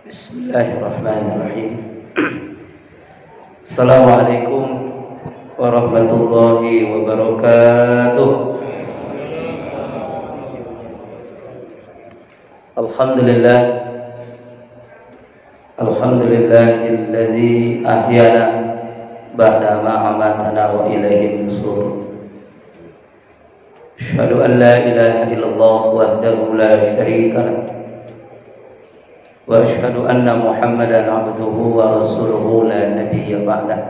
Bismillahirrahmanirrahim. Assalamualaikum warahmatullahi wabarakatuh. Alhamdulillah, alhamdulillahillazi ahyana ba'da ma amatana wa ilaihi nusur. Asyhadu an la ilaha illallah wahdahu la syarika lah wa asyhadu anna Muhammadan abduhu wa rasuluhu la nabiyya ba'dah.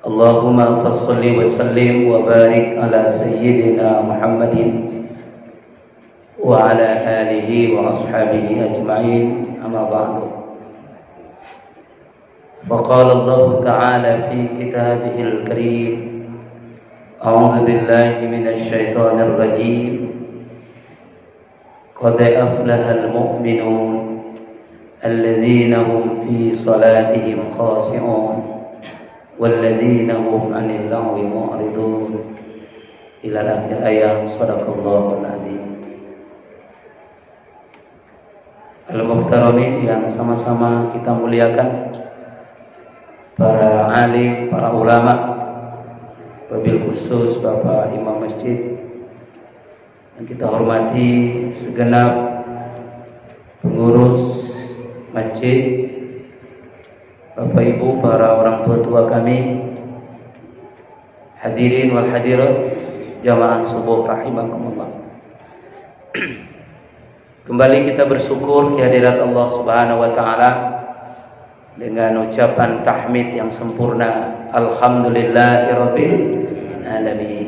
Allahumma fassalli wa sallim wa barik ala sayyidina Muhammadin wa ala alihi wa ashabihi ajma'in, amma ba'du. Faqala Allah ta'ala fi kitabihil karim, a'udzu billahi minasy syaithanir rajim. Qad aflahal mu'minun alladzina hum fi salatihim khashi'un walladzina hum 'anil lagwi mu'ridun. Ila akhir ayat. Shadaqallahul adzim. Al-Muhtaramin yang sama-sama kita muliakan, para alim, para ulama, wabil khusus Bapak Imam Masjid, yang kita hormati segenap pengurus masjid, Bapak Ibu, para orang tua-tua kami, hadirin wal hadirat jamaah subuh rahimakumullah. Kembali kita bersyukur kehadirat Allah Subhanahu wa taala dengan ucapan tahmid yang sempurna. Alhamdulillahirabbil alamin.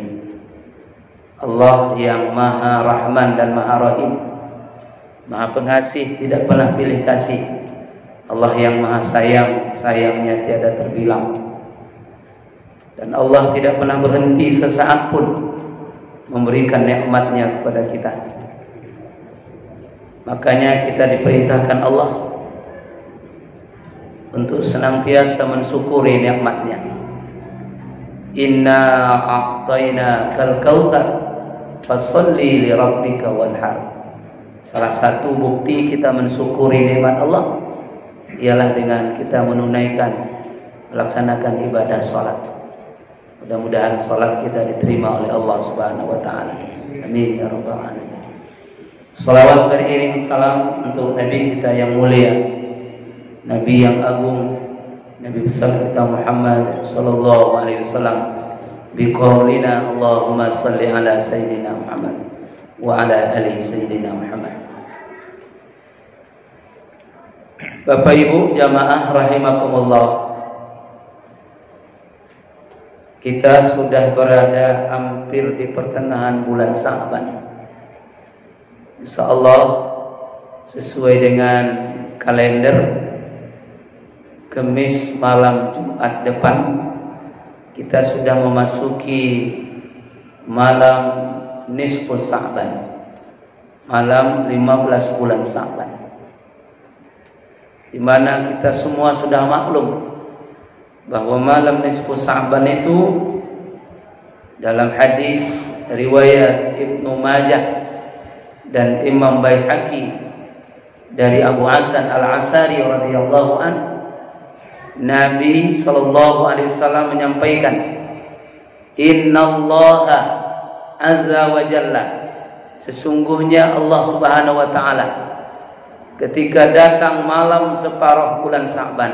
Allah yang Maha Rahman dan Maha Rahim, Maha Pengasih, tidak pernah pilih kasih. Allah yang Maha Sayang, sayangnya tiada terbilang. Dan Allah tidak pernah berhenti sesaat pun memberikan nikmatnya kepada kita. Makanya kita diperintahkan Allah untuk senantiasa mensyukuri nikmatnya. Inna a'tainakal kautsar fasholli li rabbika wanhar. Salah satu bukti kita mensyukuri nikmat Allah ialah dengan kita menunaikan, melaksanakan ibadah salat. Mudah-mudahan salat kita diterima oleh Allah Subhanahu wa taala. Amin ya rabbal alamin. Salawat beriring salam untuk Nabi kita yang mulia, Nabi yang agung, Nabi besar kita Muhammad sallallahu alaihi wasallam. Biqaulina Allahumma salli ala sayyidina Muhammad wa ala ali sayyidina Muhammad. Bapak Ibu jamaah rahimakumullah, kita sudah berada hampir di pertengahan bulan Sa'ban. Insyaallah sesuai dengan kalender, Kamis malam Jumat depan kita sudah memasuki malam nisfus Sa'ban, malam 15 bulan Sa'ban, di mana kita semua sudah maklum bahwa malam nisfus Sa'ban itu dalam hadis riwayat Ibnu Majah dan Imam Baihaqi dari Abu Hasan Al-Asari radhiyallahu an, Nabi sallallahu alaihi wasallam menyampaikan, innallaha azza wa jalla, sesungguhnya Allah Subhanahu wa taala ketika datang malam separuh bulan Sa'ban,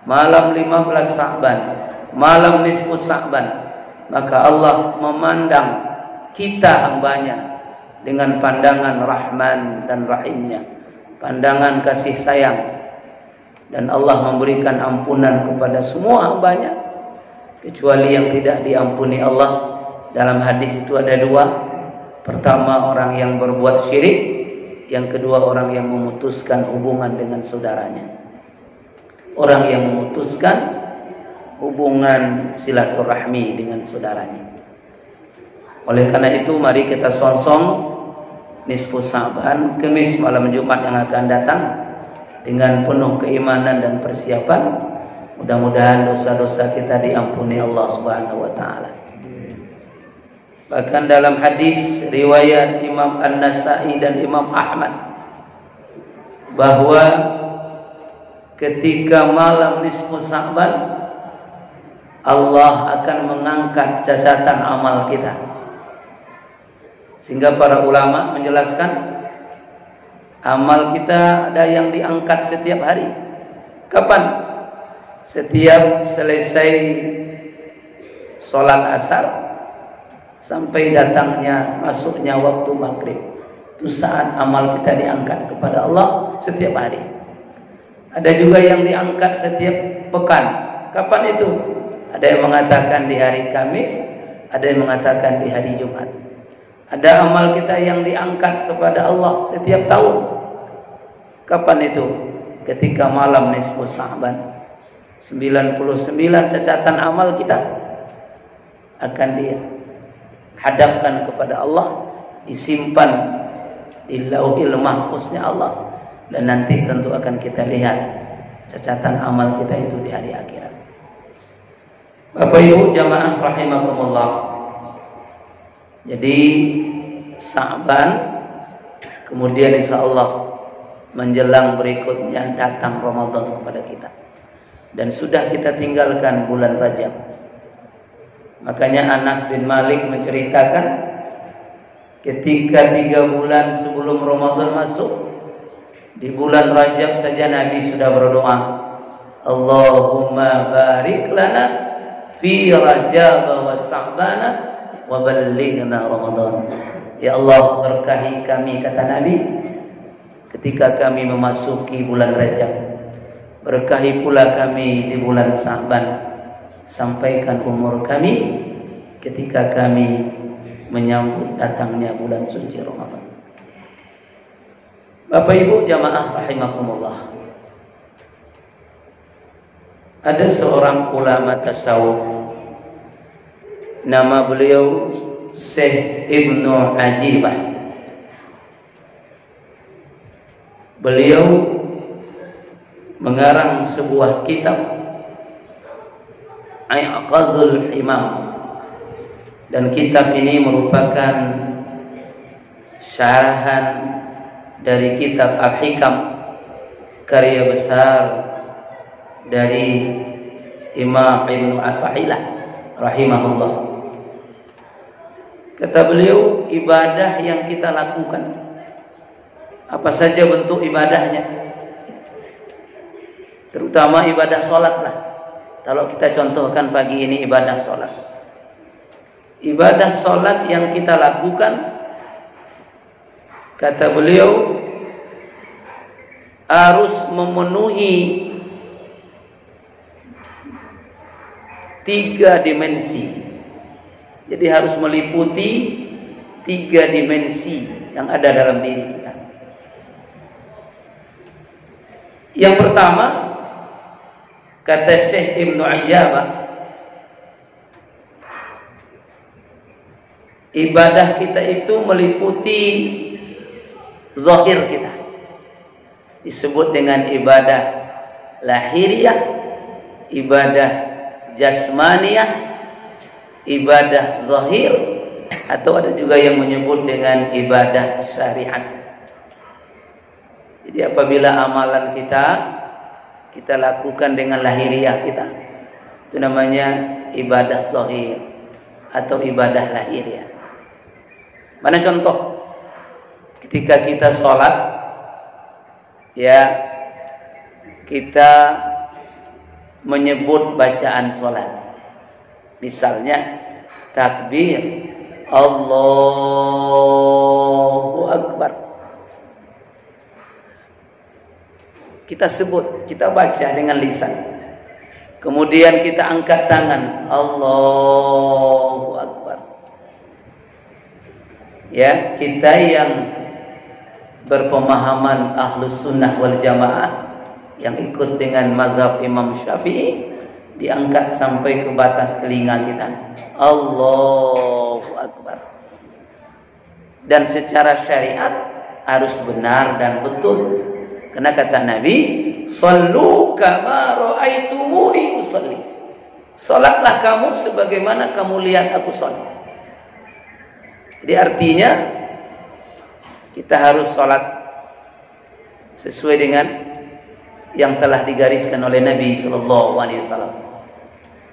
malam 15 Sa'ban, malam nisfus Sa'ban, maka Allah memandang kita hambanya dengan pandangan Rahman dan Rahimnya, pandangan kasih sayang, dan Allah memberikan ampunan kepada semua hambanya kecuali yang tidak diampuni Allah. Dalam hadis itu ada dua. Pertama, orang yang berbuat syirik. Yang kedua, orang yang memutuskan hubungan dengan saudaranya. Orang yang memutuskan hubungan silaturahmi dengan saudaranya. Oleh karena itu, mari kita song-song nisfus Sa'ban, Kamis malam Jumat yang akan datang dengan penuh keimanan dan persiapan. Mudah-mudahan dosa-dosa kita diampuni Allah Subhanahu wa taala. Bahkan dalam hadis riwayat Imam An-Nasa'i dan Imam Ahmad bahwa ketika malam nisfu Sya'ban Allah akan mengangkat catatan amal kita. Sehingga para ulama menjelaskan amal kita ada yang diangkat setiap hari. Kapan? Setiap selesai sholat asar sampai datangnya masuknya waktu maghrib. Itu saat amal kita diangkat kepada Allah setiap hari. Ada juga yang diangkat setiap pekan. Kapan itu? Ada yang mengatakan di hari Kamis, ada yang mengatakan di hari Jumat. Ada amal kita yang diangkat kepada Allah setiap tahun. Kapan itu? Ketika malam nisfu Sya'ban. 99 catatan amal kita akan dihadapkan kepada Allah, disimpan di Lauhil Mahfuznya Allah, dan nanti tentu akan kita lihat catatan amal kita itu di hari akhirat. Bapak Ibu jamaah rahimakumullah. Jadi Sya'ban, kemudian insyaallah menjelang berikutnya datang Ramadan kepada kita. Dan sudah kita tinggalkan bulan Rajab. Makanya Anas bin Malik menceritakan ketika 3 bulan sebelum Ramadan masuk, di bulan Rajab saja Nabi sudah berdoa, Allahumma barik lana fi Rajab wa Sya'ban wa ballighna Ramadan. Ya Allah, berkahi kami, kata Nabi, ketika kami memasuki bulan Rajab. Berkahi pula kami di bulan Sya'ban. Sampaikan umur kami ketika kami menyambut datangnya bulan suci Ramadan. Bapak Ibu jamaah rahimakumullah. Ada seorang ulama tasawuf, nama beliau Syekh Ibnu Ajibah. Beliau mengarang sebuah kitab I'qadul Imam, dan kitab ini merupakan syarahan dari kitab Al-Hikam, karya besar dari Imam Ibnu Athaillah rahimahullah. Kata beliau, ibadah yang kita lakukan, apa saja bentuk ibadahnya, terutama ibadah sholat lah. Kalau kita contohkan pagi ini ibadah sholat. Ibadah sholat yang kita lakukan, kata beliau, harus memenuhi 3 dimensi. Jadi harus meliputi 3 dimensi yang ada dalam diri kita. Yang pertama, kata Syekh Ibnu Ajibah, ibadah kita itu meliputi zahir kita. Disebut dengan ibadah lahiriah, ibadah jasmaniyah, ibadah zahir, atau ada juga yang menyebut dengan ibadah syariat. Jadi apabila amalan kita lakukan dengan lahiriah kita, itu namanya ibadah zahir atau ibadah lahiriah. Mana contoh? Ketika kita sholat, ya, kita menyebut bacaan sholat. Misalnya takbir, Allahu Akbar. Kita sebut, kita baca dengan lisan. Kemudian kita angkat tangan, Allahu Akbar. Ya, kita yang berpemahaman Ahlus Sunnah wal Jamaah, yang ikut dengan mazhab Imam Syafi'i, diangkat sampai ke batas telinga kita, Allahu Akbar. Dan secara syariat harus benar dan betul. Karena kata Nabi, "Shallu kama ra'aitumuni usalli." Salatlah kamu sebagaimana kamu lihat aku salat. Jadi artinya kita harus salat sesuai dengan yang telah digariskan oleh Nabi Sallallahu Alaihi Wasallam.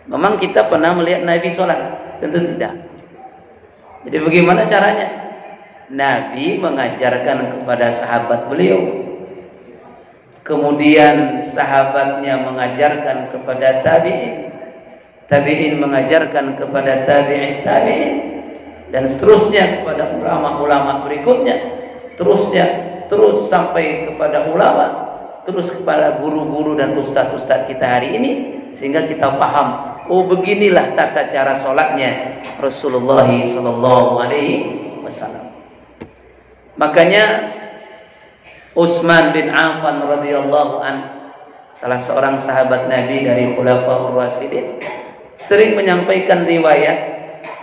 Memang kita pernah melihat Nabi sholat? Tentu tidak. Jadi bagaimana caranya? Nabi mengajarkan kepada sahabat beliau, kemudian sahabatnya mengajarkan kepada tabi'in, tabi'in mengajarkan kepada tabi'in, dan seterusnya kepada ulama-ulama berikutnya, terus sampai kepada ulama, terus kepada guru-guru dan ustadz-ustadz kita hari ini, sehingga kita paham, oh beginilah tata cara sholatnya Rasulullah Sallallahu Alaihi Wasallam. Makanya Utsman bin Affan radhiyallahu an, salah seorang sahabat Nabi dari Khulafaur Rasyidin, sering menyampaikan riwayat,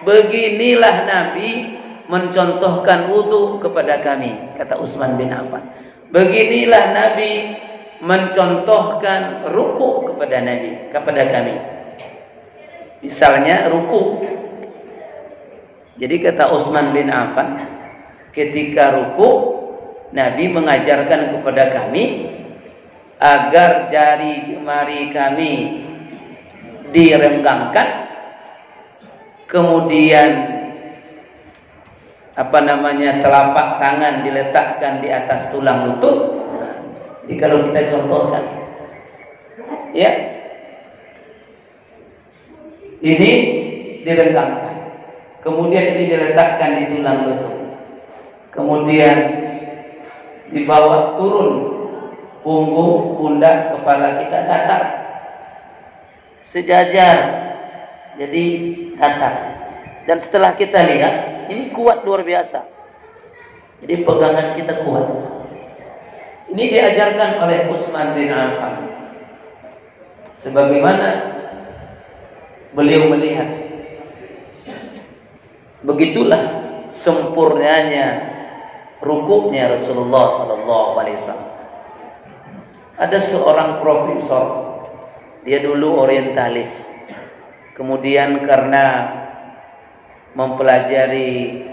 beginilah Nabi mencontohkan wudu kepada kami, kata Utsman bin Affan. Beginilah Nabi mencontohkan ruku kepada kami. Misalnya ruku. Jadi kata Utsman bin Affan, ketika ruku Nabi mengajarkan kepada kami agar jari jemari kami direnggangkan, kemudian telapak tangan diletakkan di atas tulang lutut. Jadi kalau kita contohkan, ya, ini direnggangkan, kemudian ini diletakkan di tulang lutut, kemudian dibawa turun punggung, pundak, kepala kita datar, sejajar, jadi datar. Dan setelah kita lihat, ini kuat luar biasa. Jadi pegangan kita kuat. Ini diajarkan oleh Utsman bin Affan. Sebagaimana beliau melihat, begitulah sempurnanya rukuknya Rasulullah Sallallahu Alaihi Wasallam. Ada seorang profesor, dia dulu orientalis, kemudian karena mempelajari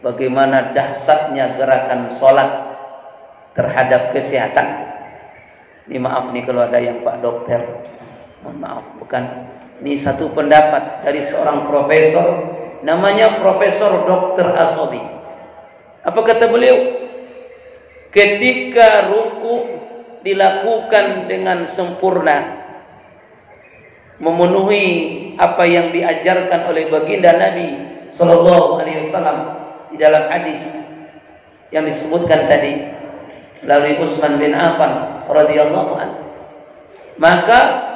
bagaimana dahsyatnya gerakan sholat terhadap kesehatan. Ini maaf nih kalau ada yang Pak Dokter, mohon maaf, bukan. Ini satu pendapat dari seorang profesor, namanya Profesor Dr. Asobi. Apa kata beliau? Ketika ruku dilakukan dengan sempurna, memenuhi apa yang diajarkan oleh baginda Nabi Sallallahu Alaihi Wasallam di dalam hadis yang disebutkan tadi melalui Utsman bin Affan radhiyallahu anhu, maka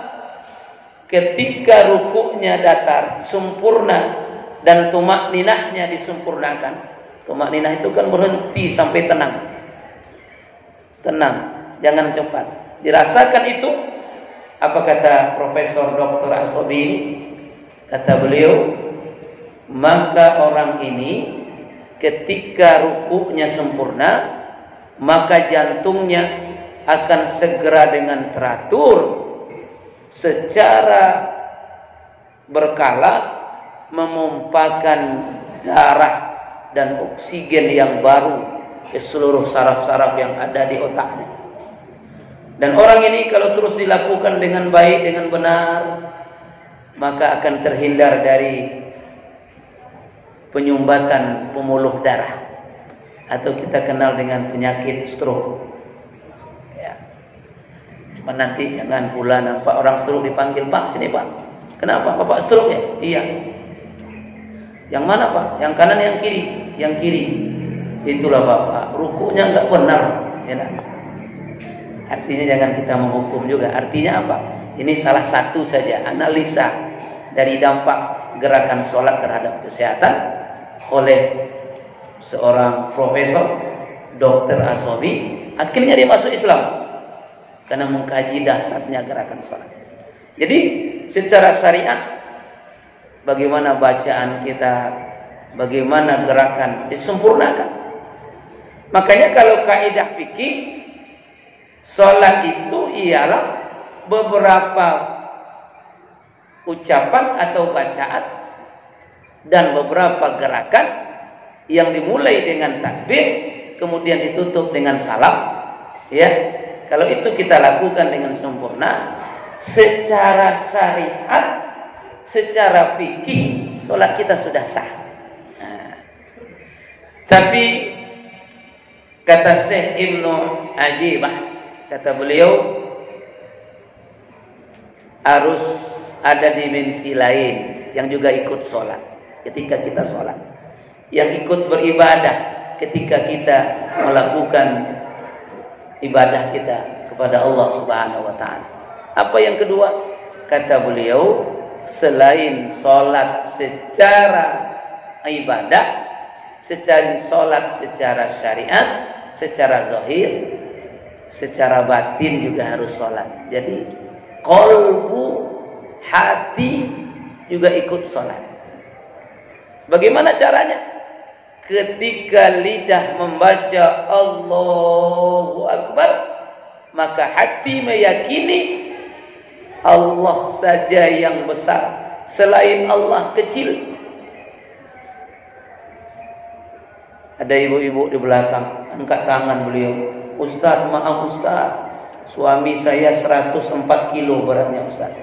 ketika rukuknya datar sempurna dan tumakninahnya disempurnakan. Tumakninah itu kan berhenti sampai tenang, jangan cepat. Dirasakan itu. Apa kata Profesor Dr. Asobi ini? Kata beliau, maka orang ini ketika rukuknya sempurna, maka jantungnya akan segera dengan teratur secara berkala memompakan darah dan oksigen yang baru ke seluruh saraf-saraf yang ada di otaknya. Dan orang ini kalau terus dilakukan dengan baik, dengan benar, maka akan terhindar dari penyumbatan pembuluh darah, atau kita kenal dengan penyakit stroke. Ya. Cuma nanti jangan pula nampak orang stroke dipanggil, Pak, sini Pak. Kenapa Bapak stroke ya? Iya. Yang mana Pak? Yang kanan, yang kiri? Yang kiri. Itulah Bapak, rukuknya enggak benar. Ya, nah. Artinya jangan kita menghukum juga. Artinya apa? Ini salah satu saja analisa dari dampak gerakan sholat terhadap kesehatan oleh seorang Profesor Dr. Asobi. Akhirnya dia masuk Islam karena mengkaji dasarnya gerakan sholat. Jadi secara syariat, bagaimana bacaan kita, bagaimana gerakan disempurnakan. Makanya kalau kaidah fikih, sholat itu ialah beberapa ucapan atau bacaan dan beberapa gerakan yang dimulai dengan takbir, kemudian ditutup dengan salam, Ya, kalau itu kita lakukan dengan sempurna, secara syariat, secara fikih, sholat kita sudah sah. Nah, tapi kata Syekh Ibnu Ajibah, kata beliau, harus ada dimensi lain yang juga ikut sholat ketika kita sholat, yang ikut beribadah ketika kita melakukan ibadah kita kepada Allah Subhanahu wa ta'ala. Apa yang kedua? Kata beliau, selain sholat secara ibadah, secara sholat secara syariat, secara zahir, secara batin juga harus sholat. Jadi qalbu, hati juga ikut sholat. Bagaimana caranya? Ketika lidah membaca Allahu Akbar, maka hati meyakini Allah saja yang besar, selain Allah kecil. Ada ibu-ibu di belakang, angkat tangan beliau, Ustaz, maaf Ustaz, suami saya 104 kilo beratnya Ustaz.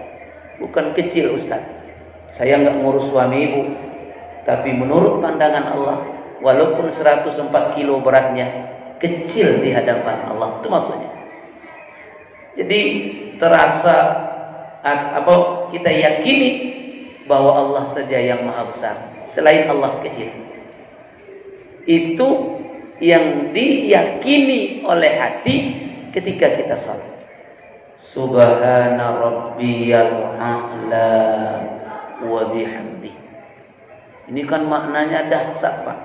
Bukan kecil Ustaz, saya nggak ngurus suami ibu, tapi menurut pandangan Allah, walaupun 104 kilo beratnya, kecil di hadapan Allah. Itu maksudnya. Jadi terasa kita yakini bahwa Allah saja yang maha besar, selain Allah kecil. Itu yang diyakini oleh hati ketika kita salat. Subhana rabbiyal a'la wa bihamdi. Ini kan maknanya dahsyat, Pak.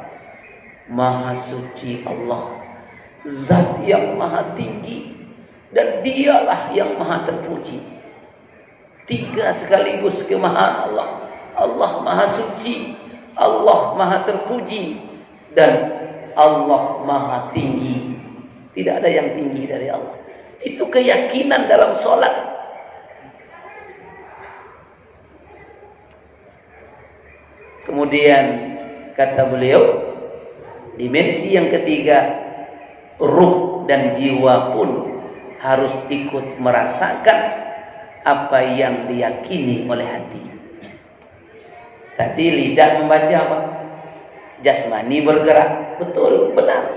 Maha suci Allah, zat yang maha tinggi, dan dialah yang maha terpuji. Tiga sekaligus kemahaan Allah. Allah maha suci, Allah maha terpuji, dan Allah maha tinggi. Tidak ada yang tinggi dari Allah. Itu keyakinan dalam sholat. Kemudian kata beliau, dimensi yang ketiga, ruh dan jiwa pun harus ikut merasakan apa yang diyakini oleh hati. Tadi lidah membaca apa? Jasmani bergerak, betul, benar.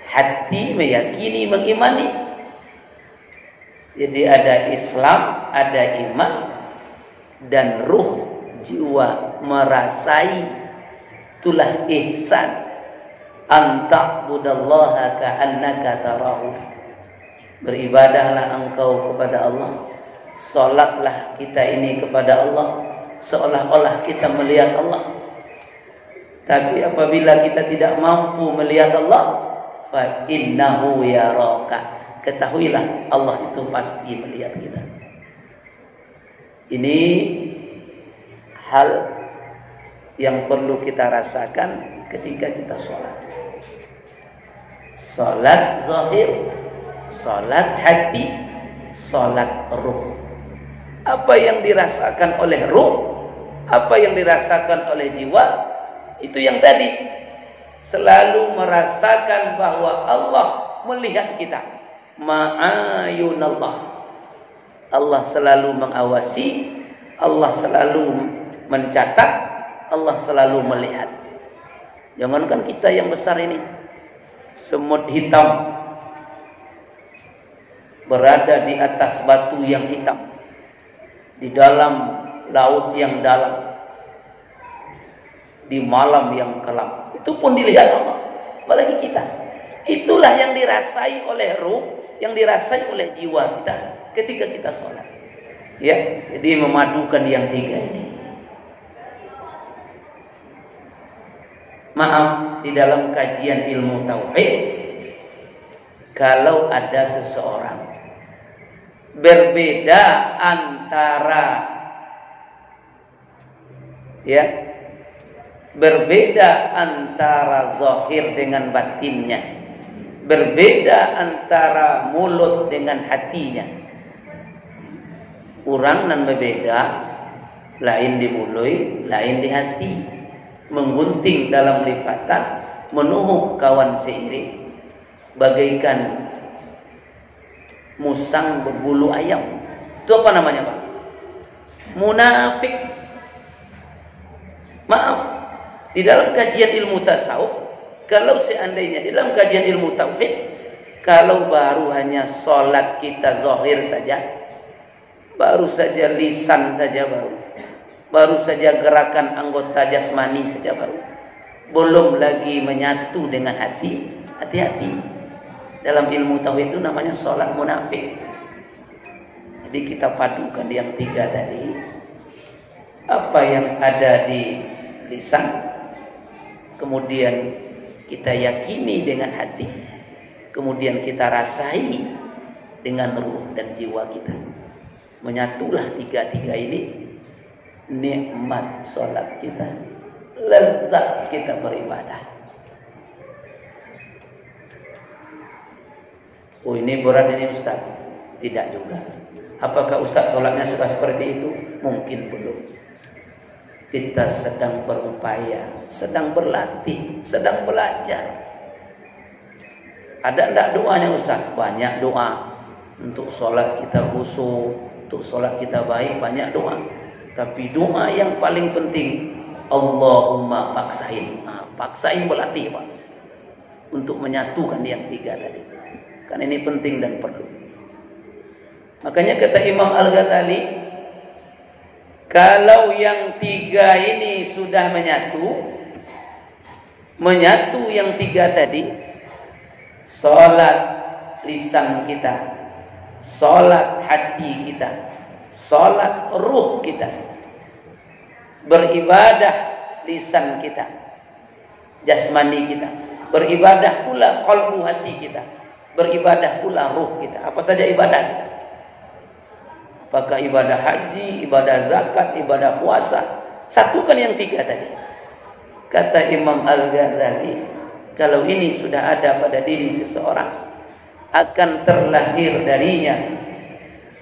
Hati meyakini, mengimani. Jadi ada Islam, ada iman, dan ruh, jiwa merasai. Itulah ihsan. Anta'budallaha ka'annaka tarahu. Beribadahlah engkau kepada Allah, salatlah kita ini kepada Allah seolah-olah kita melihat Allah. Tapi apabila kita tidak mampu melihat Allah, fa innahu yaraka, ketahuilah Allah itu pasti melihat kita. Ini hal yang perlu kita rasakan ketika kita sholat. Sholat zahir, sholat hati, sholat ruh. Apa yang dirasakan oleh ruh, apa yang dirasakan oleh jiwa, itu yang tadi. Selalu merasakan bahwa Allah melihat kita. Ma'ayunallah. Allah selalu mengawasi, Allah selalu mencatat, Allah selalu melihat. Jangankan kita yang besar ini, semut hitam berada di atas batu yang hitam, di dalam laut yang dalam, di malam yang kelam, itu pun dilihat Allah. Apalagi kita. Itulah yang dirasai oleh ruh, yang dirasai oleh jiwa kita ketika kita sholat. Ya, jadi memadukan yang tiga ini. Maaf, di dalam kajian ilmu tauhid, kalau ada seseorang berbeda antara berbeda antara zahir dengan batinnya, berbeda antara mulut dengan hatinya. Orang nan berbeda, lain di mulut, lain di hati. Menggunting dalam lipatan, menuhuk kawan seiring, bagaikan musang berbulu ayam. Itu apa namanya, Pak? Munafik. Maaf, di dalam kajian ilmu tasawuf, kalau seandainya di dalam kajian ilmu tauhid, kalau baru hanya sholat kita zahir saja, baru saja lisan saja, baru saja gerakan anggota jasmani saja, belum lagi menyatu dengan hati. Hati-hati, dalam ilmu tauhid itu namanya sholat munafik. Jadi kita padukan yang tiga tadi, apa yang ada di lisan, kemudian kita yakini dengan hati, kemudian kita rasai dengan ruh dan jiwa kita. Menyatulah tiga-tiga ini, nikmat sholat kita, lezat kita beribadah. Oh, ini berat ini Ustaz. Tidak juga. Apakah Ustaz sholatnya sudah seperti itu? Mungkin belum. Kita sedang berupaya, sedang berlatih, sedang belajar. Ada enggak doanya Ustaz? Banyak doa. Untuk sholat kita khusyuk, untuk sholat kita baik, banyak doa. Tapi doa yang paling penting, Allahumma paksain. Paksain berlatih, Pak, untuk menyatukan yang tiga tadi. Kan ini penting dan perlu. Makanya kata Imam Al-Ghazali, kalau yang tiga ini sudah menyatu yang tiga tadi, sholat lisan kita, sholat hati kita, sholat ruh kita, beribadah lisan kita, jasmani kita, beribadah pula qalbu hati kita, beribadah pula ruh kita. Apa saja ibadah kita? Apakah ibadah haji, ibadah zakat, ibadah puasa? Satukan yang tiga tadi. Kata Imam Al-Ghazali, kalau ini sudah ada pada diri seseorang, akan terlahir darinya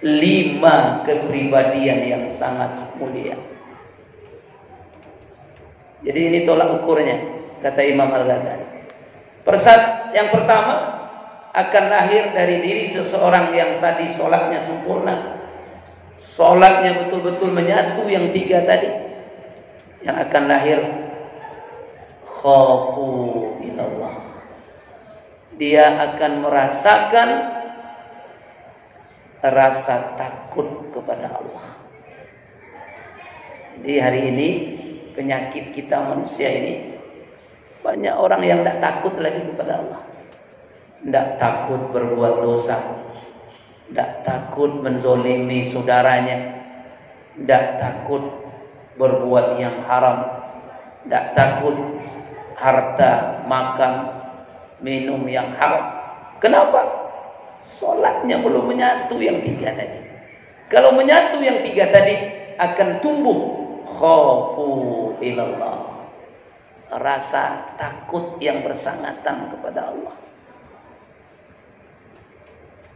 5 kepribadian yang sangat mulia. Jadi ini tolak ukurnya, kata Imam Al-Ghazali. Yang pertama, akan lahir dari diri seseorang yang tadi sholatnya sempurna, sholatnya betul-betul menyatu yang tiga tadi, yang akan lahir khafu ilallah. Dia akan merasakan rasa takut kepada Allah. Jadi hari ini penyakit kita manusia ini, banyak orang yang tidak takut lagi kepada Allah. Tidak takut berbuat dosa, tidak takut menzolimi saudaranya, tidak takut berbuat yang haram, tidak takut harta makan minum yang haram. Kenapa? Sholatnya belum menyatu yang tiga tadi. Kalau menyatu yang tiga tadi, akan tumbuh khaufu ilallah, rasa takut yang bersangatan kepada Allah.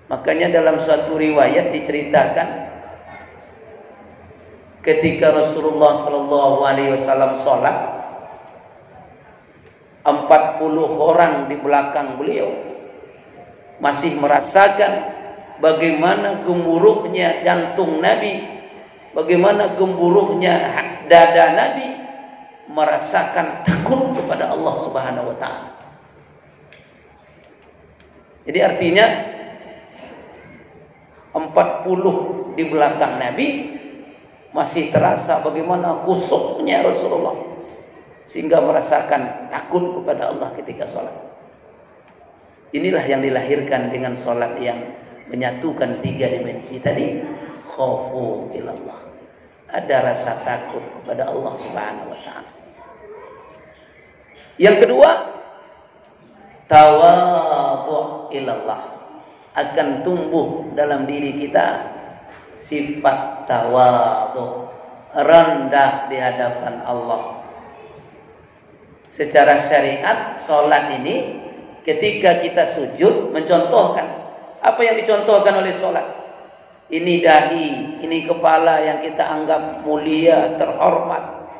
Makanya dalam suatu riwayat diceritakan, ketika Rasulullah SAW sholat, 40 orang di belakang beliau masih merasakan bagaimana gemuruhnya jantung Nabi, bagaimana gemuruhnya dada Nabi, merasakan takut kepada Allah Subhanahu wa Ta'ala. Jadi artinya 40 di belakang Nabi masih terasa bagaimana khusyuknya Rasulullah, sehingga merasakan takut kepada Allah ketika sholat. Inilah yang dilahirkan dengan sholat yang menyatukan tiga dimensi tadi, khaufu ilallah. Ada rasa takut kepada Allah Subhanahu wa Ta'ala. Yang kedua, tawadhu ilallah. Akan tumbuh dalam diri kita sifat tawadhu, rendah di hadapan Allah. Secara syariat, sholat ini ketika kita sujud mencontohkan apa yang dicontohkan oleh sholat. Ini dahi, ini kepala yang kita anggap mulia, terhormat.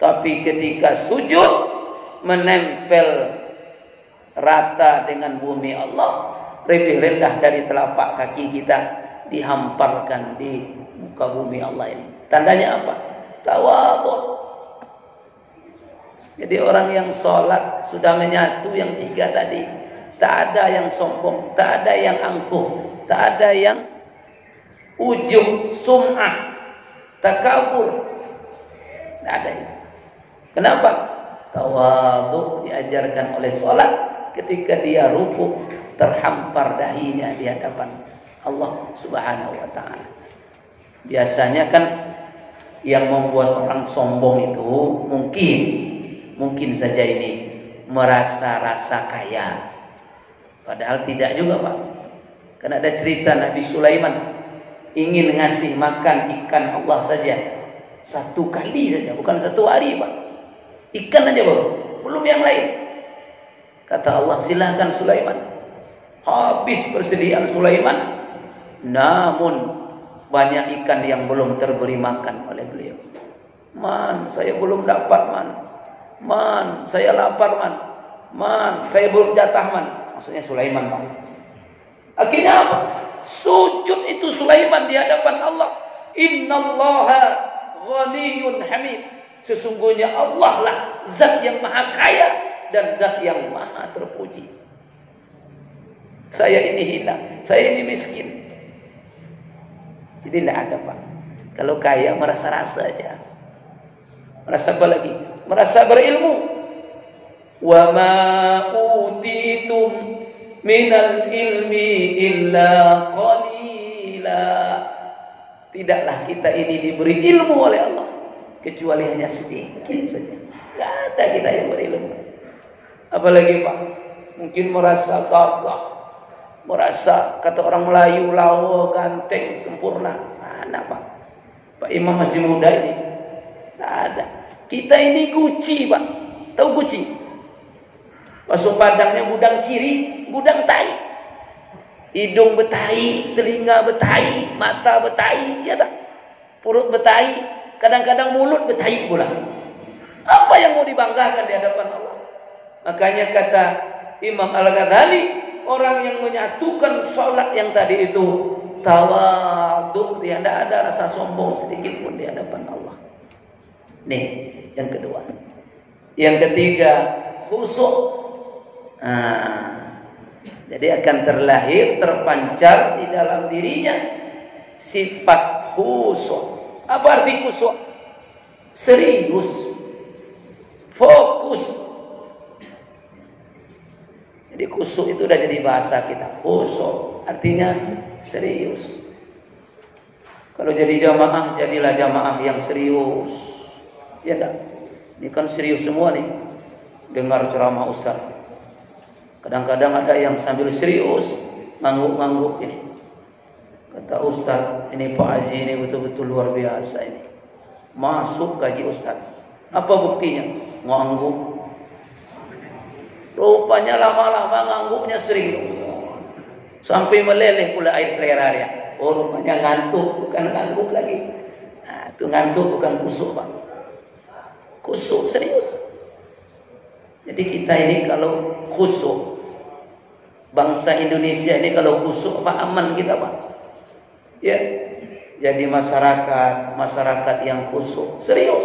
Tapi ketika sujud menempel rata dengan bumi Allah, lebih rendah dari telapak kaki kita, dihamparkan di muka bumi Allah ini. Tandanya apa? Tawadhu. Jadi orang yang sholat sudah menyatu yang tiga tadi, tak ada yang sombong, tak ada yang angkuh, tak ada yang ujub, sum'ah, takabur, tak ada itu. Kenapa? Tawadhu diajarkan oleh sholat. Ketika dia ruku, terhampar dahinya di hadapan Allah Subhanahu wa ta'ala. Biasanya kan yang membuat orang sombong itu mungkin saja ini merasa rasa kaya. Padahal tidak juga, Pak. Karena ada cerita Nabi Sulaiman ingin ngasih makan ikan Allah saja 1 kali saja, bukan 1 hari, Pak. Ikan aja baru, belum yang lain. Kata Allah, silahkan Sulaiman. Habis persediaan Sulaiman, namun banyak ikan yang belum terberi makan oleh beliau. Man, saya belum dapat, man. Man, saya lapar, man. Man, saya belum jatah, man. Maksudnya Sulaiman, Pak. Akhirnya apa? Sujud itu Sulaiman di hadapan Allah. Innallaha ghaniyun hamid. Sesungguhnya Allah lah zat yang maha kaya dan zat yang maha terpuji. Saya ini hina, saya ini miskin. Jadi tidak ada, Pak. Kalau kaya merasa-rasa aja. Merasa apa lagi? Merasa berilmu. Wa ma utitum minal ilmi illa qalila. Tidaklah kita ini diberi ilmu oleh Allah kecuali hanya sedikit saja. Tidak ada kita yang berilmu. Apalagi, Pak, mungkin merasa gagah, merasa kata orang Melayu lawa, ganteng, sempurna. Mana, Pak? Pak Imam masih muda ini. Tidak ada. Kita ini guci, Pak. Tahu guci? Masuk Padangnya gudang ciri, gudang tai. Hidung betai, telinga betai, mata betai, ya tak? Perut betai, kadang-kadang mulut betai pula. Apa yang mau dibanggakan di hadapan Allah? Makanya kata Imam Al-Ghazali, orang yang menyatukan sholat yang tadi itu tawadhu, dia tidak ada rasa sombong sedikit pun di hadapan Allah. Nih, yang kedua. Yang ketiga, khusyuk. Jadi akan terlahir, terpancar di dalam dirinya sifat khusyuk. Apa arti khusyuk? Serius, fokus. Jadi khusyuk itu udah jadi bahasa kita. Khusyuk artinya serius. Kalau jadi jamaah, jadilah jamaah yang serius. Ya enggak? Ini kan serius semua nih. Dengar ceramah Ustaz. Kadang-kadang ada yang sambil serius ngangguk-ngangguk ini. Kata Ustaz, ini Pak Haji ini betul-betul luar biasa ini. Masuk gaji Ustaz. Apa buktinya? Ngangguk. Rupanya lama-lama ngangguknya sering. Sampai meleleh pula air selera dia. Oh, rupanya ngantuk, bukan ngangguk lagi. Nah, itu ngantuk bukan kusuk, Pak. Kusuk serius. Jadi kita ini kalau kusuk, bangsa Indonesia ini kalau kusuk apa aman kita, Pak? Ya. Jadi masyarakat yang kusuk, serius.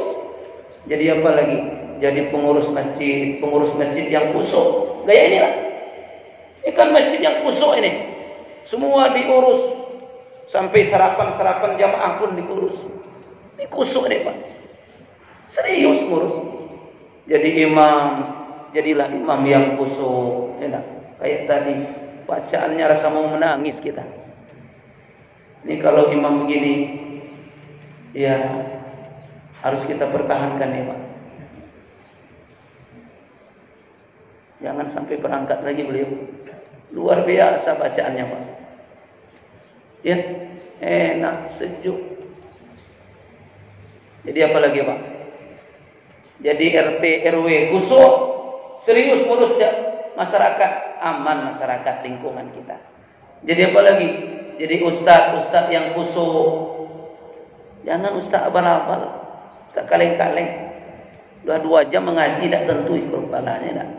Jadi apa lagi? Jadi pengurus masjid yang kusuk. Gaya inilah. Ini kan masjid yang kusuk ini. Semua diurus. Sampai sarapan jamaah pun diurus. Ini kusuk nih, Pak. Serius ngurus. Jadi jadilah imam yang kusuk. Ya, kayak tadi bacaannya rasa mau menangis kita. Ini kalau imam begini, ya harus kita pertahankan nih, Pak. Jangan sampai berangkat lagi beliau. Luar biasa bacaannya, Pak. Ya, enak, sejuk. Jadi apa lagi, Pak? Jadi RT RW khusyuk, serius ngurus masyarakat, aman masyarakat lingkungan kita. Jadi apa lagi? Jadi ustaz yang khusyuk. Jangan ustaz abal-abal, ustaz kaleng-kaleng. 2 jam mengaji tak tentu ikut kepalanya dah.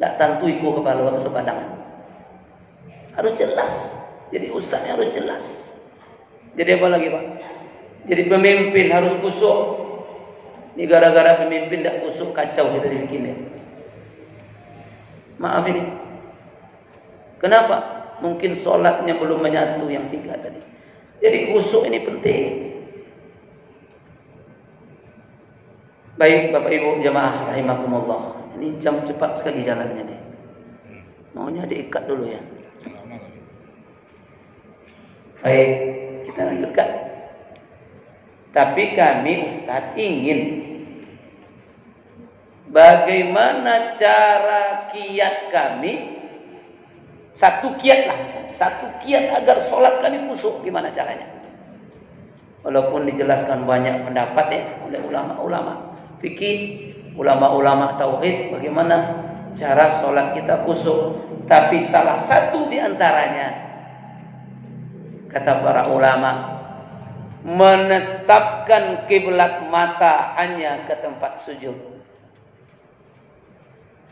Tak tentu ikut kepala sepadangan. Harus jelas. Jadi ustaznya harus jelas. Jadi apa lagi Pak? Jadi pemimpin harus kusuk. Ini gara-gara pemimpin tidak kusuk, kacau kita dibikinnya. Maaf ini. Kenapa? Mungkin sholatnya belum menyatu yang 3 tadi. Jadi kusuk ini penting. Baik Bapak Ibu jamaah rahimakumullah. Ini jam cepat sekali jalannya nih. Maunya diikat dulu ya. Baik, kita lanjutkan. Tapi kami Ustadz ingin bagaimana cara kiat kami, satu kiat lah misalnya, satu kiat agar sholat kami khusyuk, gimana caranya? Walaupun dijelaskan banyak pendapat ya oleh ulama-ulama fikih, ulama-ulama tauhid, bagaimana cara sholat kita khusyuk. Tapi salah satu di antaranya, kata para ulama, menetapkan kiblat mata hanya ke tempat sujud,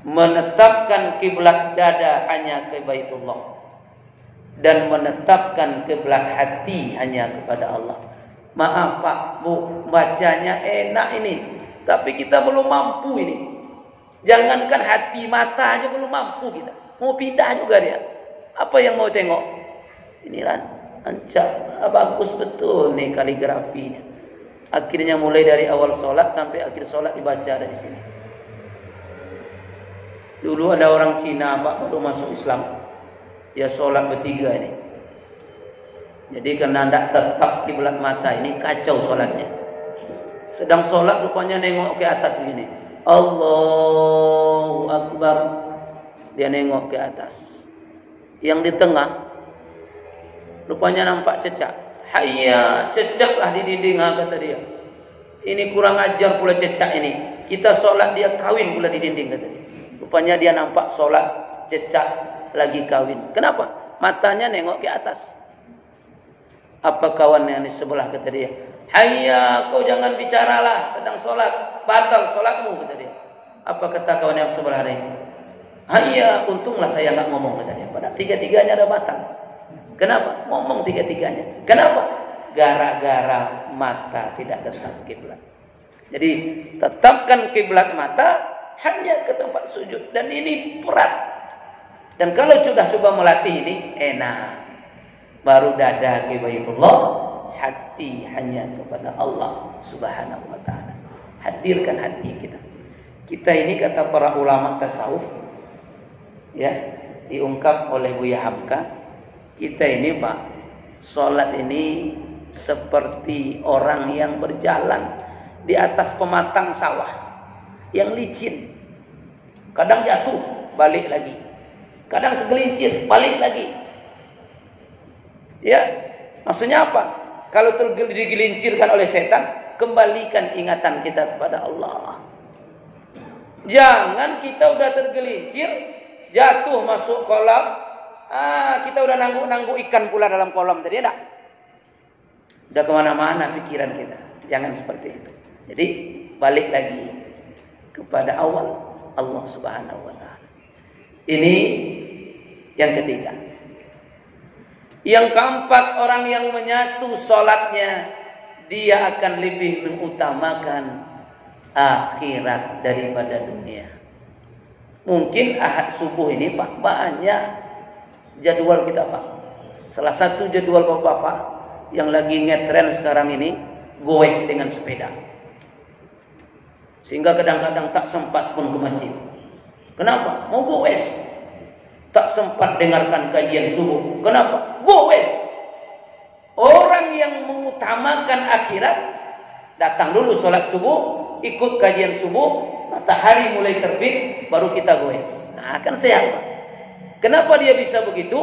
menetapkan kiblat dada hanya ke Baitullah, dan menetapkan kiblat hati hanya kepada Allah. Maaf Pak Bu, bacanya enak ini, tapi kita belum mampu ini. Jangankan hati, mata aja belum mampu kita. Mau pindah juga dia. Apa yang mau tengok? Ini bagus betul nih kaligrafinya. Akhirnya mulai dari awal sholat sampai akhir sholat dibaca dari sini. Dulu ada orang Cina Pak baru masuk Islam, dia sholat bertiga ini. Jadi karena tidak tetap kiblat mata ini kacau sholatnya. Sedang sholat rupanya nengok ke atas begini. Allahu Akbar. Dia nengok ke atas. Yang di tengah rupanya nampak cecak. Hayya, cecaklah di dinding kata dia. Ini kurang ajar pula cecak ini. Kita sholat dia kawin pula di dinding kata dia. Rupanya dia nampak sholat cecak lagi kawin. Kenapa? Matanya nengok ke atas. Apa kawan yang di sebelah kata dia? Hayya, kau jangan bicaralah, sedang sholat, batal sholatmu kata dia. Apa kata kawan yang sebelah ini? Hayya, untunglah saya nggak ngomong kata dia. Padahal tiga-tiganya ada batal. Kenapa? Ngomong tiga-tiganya. Kenapa? Gara-gara mata tidak tetap kiblat. Jadi tetapkan kiblat mata hanya ke tempat sujud, dan ini berat. Dan kalau sudah coba melatih ini enak. Baru dada ke Baitullah, hati hanya kepada Allah Subhanahu wa taala. Hadirkan hati kita. Kita ini kata para ulama tasawuf ya, diungkap oleh Buya Hamka, kita ini Pak, sholat ini seperti orang yang berjalan di atas pematang sawah yang licin. Kadang jatuh, balik lagi. Kadang tergelincir, balik lagi. Ya, maksudnya apa? Kalau digelincirkan oleh setan, kembalikan ingatan kita kepada Allah. Jangan kita udah tergelincir, jatuh masuk kolam, kita udah nangguk ikan pula dalam kolam tadi, enggak? Udah kemana-mana pikiran kita. Jangan seperti itu. Jadi balik lagi kepada awal, Allah Subhanahu wa taala. Ini yang ketiga. Yang keempat, orang yang menyatu sholatnya, dia akan lebih mengutamakan akhirat daripada dunia. Mungkin ahad subuh ini Pak, banyak jadwal kita Pak. Salah satu jadwal Bapak yang lagi ngetren sekarang ini, goes dengan sepeda. Sehingga kadang-kadang tak sempat pun ke masjid. Kenapa? Mau goes. Tak sempat dengarkan kajian subuh. Kenapa? Goes. Orang yang mengutamakan akhirat, datang dulu sholat subuh, ikut kajian subuh, matahari mulai terbit, baru kita goes. Nah, kan sehat Pak. Kenapa dia bisa begitu?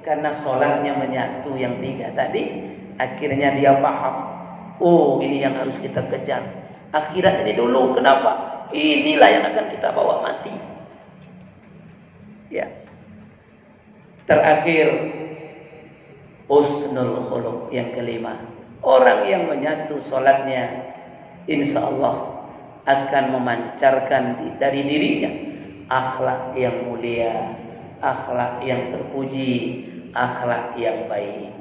Karena sholatnya menyatu yang tiga tadi. Akhirnya dia paham. Oh, ini yang harus kita kejar. Akhirat ini dulu. Kenapa? Inilah yang akan kita bawa mati. Ya. Terakhir, husnul khuluq yang kelima. Orang yang menyatu sholatnya, insya Allah akan memancarkan dari dirinya akhlak yang mulia, akhlak yang terpuji, akhlak yang baik.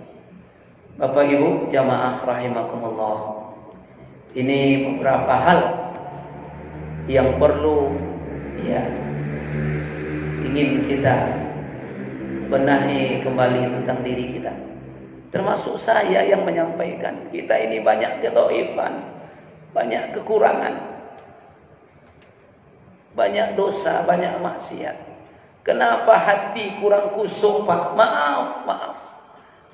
Bapak Ibu jamaah rahimakumullah, ini beberapa hal yang perlu ingin kita benahi kembali tentang diri kita. Termasuk saya yang menyampaikan, kita ini banyak kedhaifan, banyak kekurangan, banyak dosa, banyak maksiat. Kenapa hati kurang kusuk, Pak? Maaf.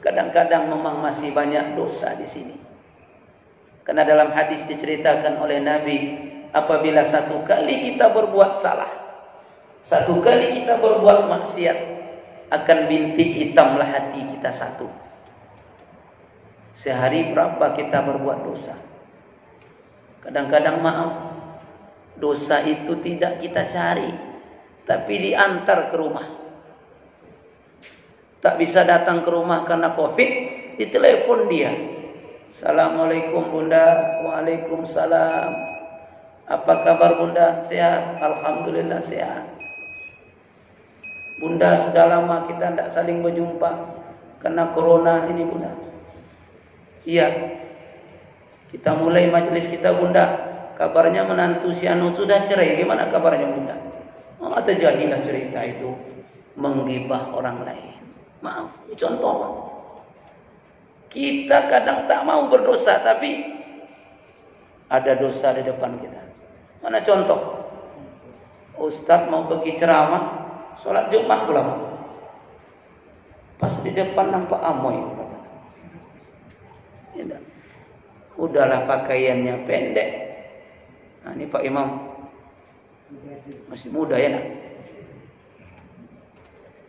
Kadang-kadang memang masih banyak dosa di sini. Karena dalam hadis diceritakan oleh Nabi, apabila satu kali kita berbuat salah, satu kali kita berbuat maksiat, akan bintik hitamlah hati kita satu. Sehari berapa kita berbuat dosa? Kadang-kadang maaf, dosa itu tidak kita cari, tapi diantar ke rumah. Tak bisa datang ke rumah karena Covid, ditelepon dia. Assalamualaikum Bunda. Waalaikumsalam. Apa kabar Bunda? Sehat? Alhamdulillah sehat. Bunda, sudah lama kita tidak saling berjumpa karena corona ini Bunda. Iya. Kita mulai majelis kita Bunda. Kabarnya menantu si Anu sudah cerai. Gimana kabarnya Bunda? Atau jadilah cerita itu menggibah orang lain. Maaf, contoh. Kita kadang tak mau berdosa, tapi ada dosa di depan kita. Mana contoh? Ustadz mau pergi ceramah, sholat Jumat pulang. Pas di depan nampak amoy. Udahlah pakaiannya pendek. Nah, ini Pak Imam masih muda ya nak?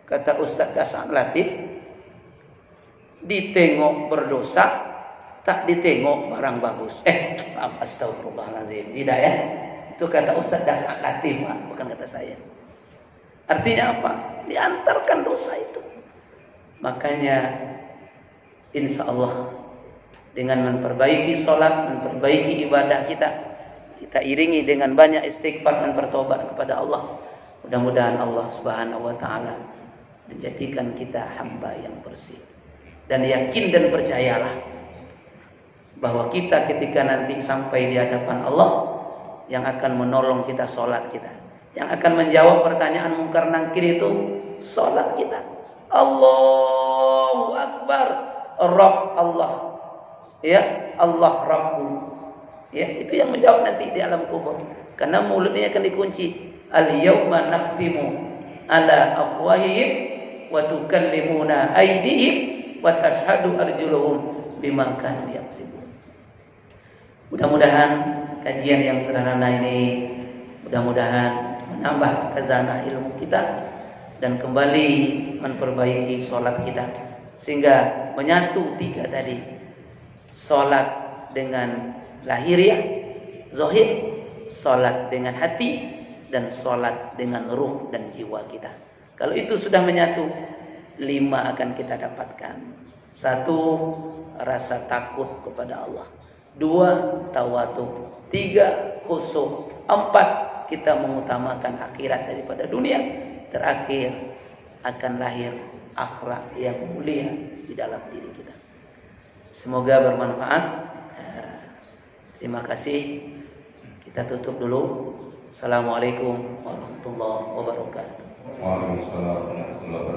Kata Ustadz Dasan Latif, ditengok berdosa, tak ditengok barang bagus. Astagfirullahaladzim. Tidak ya? Itu kata Ustadz Dasan Latif, bukan kata saya. Artinya apa? Diantarkan dosa itu. Makanya insya Allah dengan memperbaiki sholat, memperbaiki ibadah kita iringi dengan banyak istighfar dan bertobat kepada Allah. Mudah-mudahan Allah Subhanahu wa taala menjadikan kita hamba yang bersih. Dan yakin dan percayalah bahwa kita ketika nanti sampai di hadapan Allah, yang akan menolong kita sholat kita, yang akan menjawab pertanyaan mungkar nangkir itu sholat kita. Allahu Akbar, Rabb Allah, ya Allah Rabbu, ya itu yang menjawab nanti di alam kubur. Karena mulutnya akan dikunci. Al-yawma nakhtimu ala afwahihim wa tukallimuna aydihim wa tashhadu arjuluhum bima kanu yaksibun. Mudah-mudahan kajian yang sederhana ini mudah-mudahan menambah khazanah ilmu kita dan kembali memperbaiki sholat kita sehingga menyatu tiga tadi, sholat dengan lahiriah zahir, sholat dengan hati, dan sholat dengan ruh dan jiwa kita. Kalau itu sudah menyatu, 5 akan kita dapatkan. 1, rasa takut kepada Allah. 2, tawadu. 3, khusyuk. 4, kita mengutamakan akhirat daripada dunia. Terakhir, akan lahir akhlak yang mulia di dalam diri kita. Semoga bermanfaat. Terima kasih. Kita tutup dulu. Assalamualaikum warahmatullahi wabarakatuh. Waalaikumsalam warahmatullahi wabarakatuh.